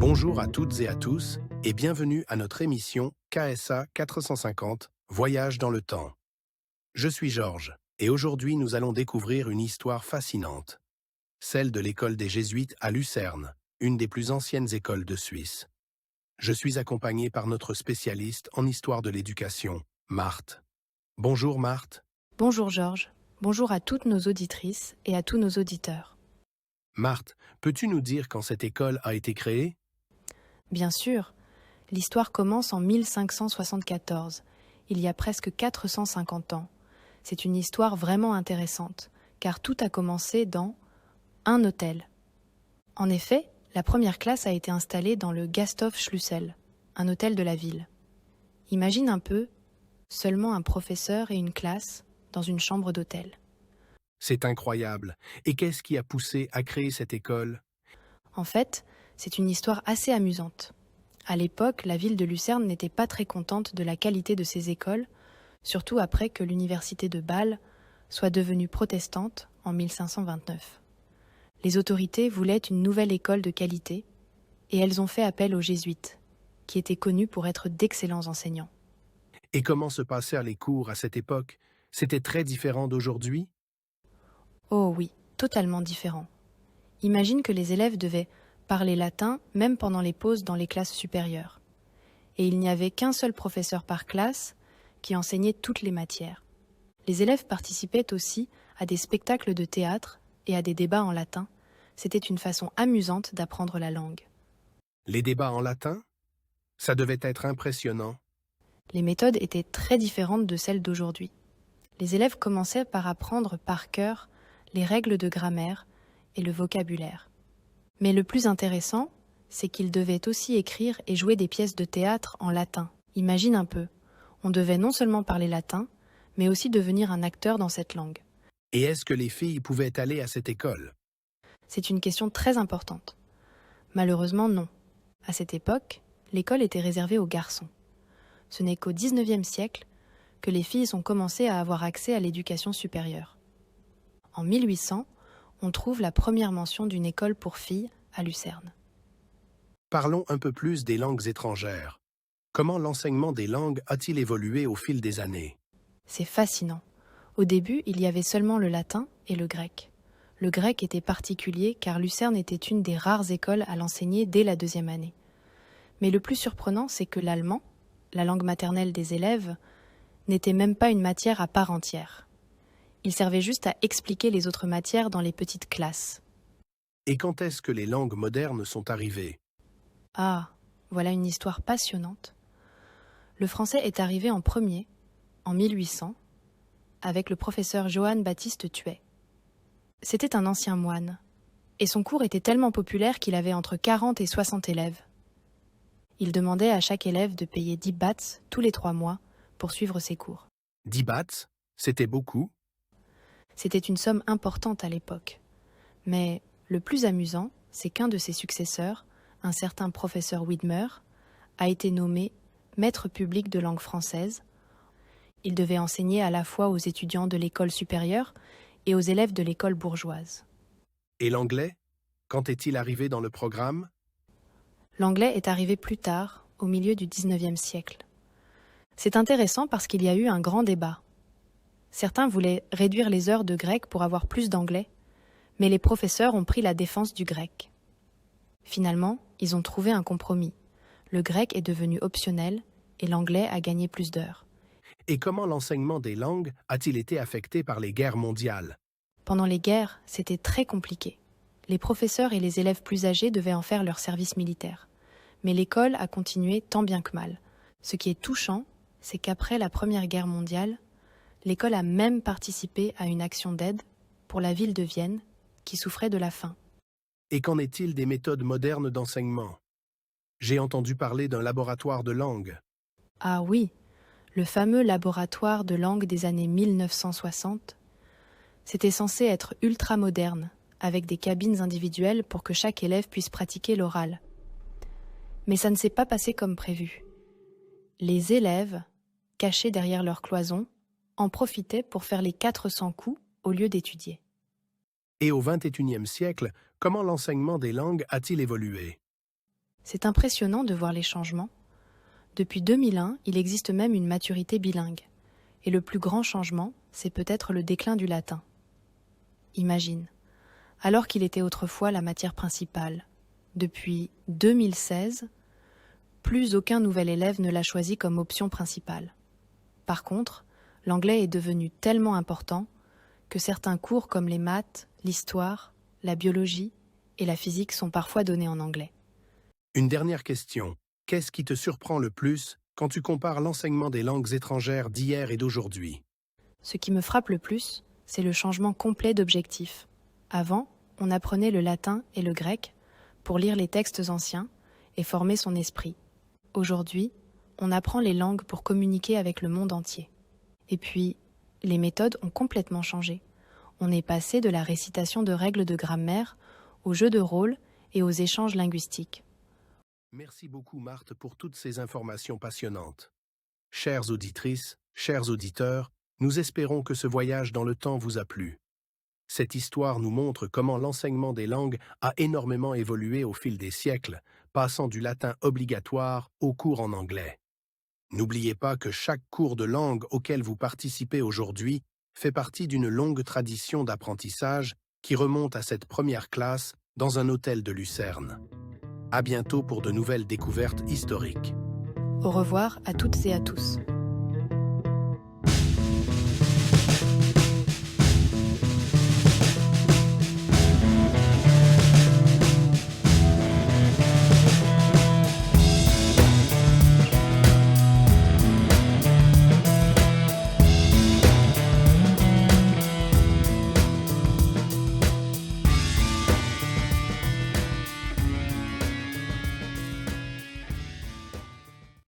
Bonjour à toutes et à tous et bienvenue à notre émission KSA 450 Voyage dans le temps. Je suis Georges et aujourd'hui nous allons découvrir une histoire fascinante, celle de l'école des Jésuites à Lucerne, une des plus anciennes écoles de Suisse. Je suis accompagné par notre spécialiste en histoire de l'éducation, Marthe. Bonjour Marthe. Bonjour Georges, bonjour à toutes nos auditrices et à tous nos auditeurs. Marthe, peux-tu nous dire quand cette école a été créée? Bien sûr, l'histoire commence en 1574, il y a presque 450 ans. C'est une histoire vraiment intéressante, car tout a commencé dans un hôtel. En effet, la première classe a été installée dans le Gasthof-Schlüssel, un hôtel de la ville. Imagine un peu, seulement un professeur et une classe dans une chambre d'hôtel. C'est incroyable. Et qu'est-ce qui a poussé à créer cette école? En fait, c'est une histoire assez amusante. À l'époque, la ville de Lucerne n'était pas très contente de la qualité de ses écoles, surtout après que l'université de Bâle soit devenue protestante en 1529. Les autorités voulaient une nouvelle école de qualité, et elles ont fait appel aux jésuites, qui étaient connus pour être d'excellents enseignants. Et comment se passèrent les cours à cette époque? C'était très différent d'aujourd'hui? Oh oui, totalement différent. Imagine que les élèves devaient parler latin même pendant les pauses dans les classes supérieures. Et il n'y avait qu'un seul professeur par classe qui enseignait toutes les matières. Les élèves participaient aussi à des spectacles de théâtre et à des débats en latin. C'était une façon amusante d'apprendre la langue. Les débats en latin? Ça devait être impressionnant. Les méthodes étaient très différentes de celles d'aujourd'hui. Les élèves commençaient par apprendre par cœur les règles de grammaire et le vocabulaire. Mais le plus intéressant, c'est qu'ils devaient aussi écrire et jouer des pièces de théâtre en latin. Imagine un peu, on devait non seulement parler latin, mais aussi devenir un acteur dans cette langue. Et est-ce que les filles pouvaient aller à cette école? C'est une question très importante. Malheureusement, non. À cette époque, l'école était réservée aux garçons. Ce n'est qu'au XIXe siècle que les filles ont commencé à avoir accès à l'éducation supérieure. En 1800, on trouve la première mention d'une école pour filles à Lucerne. Parlons un peu plus des langues étrangères. Comment l'enseignement des langues a-t-il évolué au fil des années? C'est fascinant. Au début, il y avait seulement le latin et le grec. Le grec était particulier car Lucerne était une des rares écoles à l'enseigner dès la deuxième année. Mais le plus surprenant, c'est que l'allemand, la langue maternelle des élèves, n'était même pas une matière à part entière. Il servait juste à expliquer les autres matières dans les petites classes. Et quand est-ce que les langues modernes sont arrivées? Ah, voilà une histoire passionnante. Le français est arrivé en premier, en 1800, avec le professeur Johann Baptiste Thuet. C'était un ancien moine, et son cours était tellement populaire qu'il avait entre 40 et 60 élèves. Il demandait à chaque élève de payer 10 bahts tous les 3 mois pour suivre ses cours. 10 bahts? C'était beaucoup? C'était une somme importante à l'époque. Mais le plus amusant, c'est qu'un de ses successeurs, un certain professeur Widmer, a été nommé maître public de langue française. Il devait enseigner à la fois aux étudiants de l'école supérieure et aux élèves de l'école bourgeoise. Et l'anglais? Quand est-il arrivé dans le programme? L'anglais est arrivé plus tard, au milieu du XIXe siècle. C'est intéressant parce qu'il y a eu un grand débat. Certains voulaient réduire les heures de grec pour avoir plus d'anglais, mais les professeurs ont pris la défense du grec. Finalement, ils ont trouvé un compromis. Le grec est devenu optionnel et l'anglais a gagné plus d'heures. Et comment l'enseignement des langues a-t-il été affecté par les guerres mondiales? Pendant les guerres, c'était très compliqué. Les professeurs et les élèves plus âgés devaient en faire leur service militaire. Mais l'école a continué tant bien que mal. Ce qui est touchant, c'est qu'après la Première Guerre mondiale, l'école a même participé à une action d'aide pour la ville de Vienne qui souffrait de la faim. Et qu'en est-il des méthodes modernes d'enseignement? J'ai entendu parler d'un laboratoire de langue. Ah oui, le fameux laboratoire de langue des années 1960, c'était censé être ultra moderne, avec des cabines individuelles pour que chaque élève puisse pratiquer l'oral. Mais ça ne s'est pas passé comme prévu. Les élèves, cachés derrière leur cloison, en profitaient pour faire les 400 coups au lieu d'étudier. Et au XXIe siècle, comment l'enseignement des langues a-t-il évolué? C'est impressionnant de voir les changements. Depuis 2001, il existe même une maturité bilingue. Et le plus grand changement, c'est peut-être le déclin du latin. Imagine, alors qu'il était autrefois la matière principale, depuis 2016, plus aucun nouvel élève ne l'a choisi comme option principale. Par contre, l'anglais est devenu tellement important que certains cours comme les maths, l'histoire, la biologie et la physique sont parfois donnés en anglais. Une dernière question. Qu'est-ce qui te surprend le plus quand tu compares l'enseignement des langues étrangères d'hier et d'aujourd'hui? Ce qui me frappe le plus, c'est le changement complet d'objectif. Avant, on apprenait le latin et le grec pour lire les textes anciens et former son esprit. Aujourd'hui, on apprend les langues pour communiquer avec le monde entier. Et puis, les méthodes ont complètement changé. On est passé de la récitation de règles de grammaire aux jeux de rôle et aux échanges linguistiques. Merci beaucoup Marthe pour toutes ces informations passionnantes. Chères auditrices, chers auditeurs, nous espérons que ce voyage dans le temps vous a plu. Cette histoire nous montre comment l'enseignement des langues a énormément évolué au fil des siècles, passant du latin obligatoire aux cours en anglais. N'oubliez pas que chaque cours de langue auquel vous participez aujourd'hui fait partie d'une longue tradition d'apprentissage qui remonte à cette première classe dans un hôtel de Lucerne. À bientôt pour de nouvelles découvertes historiques. Au revoir à toutes et à tous.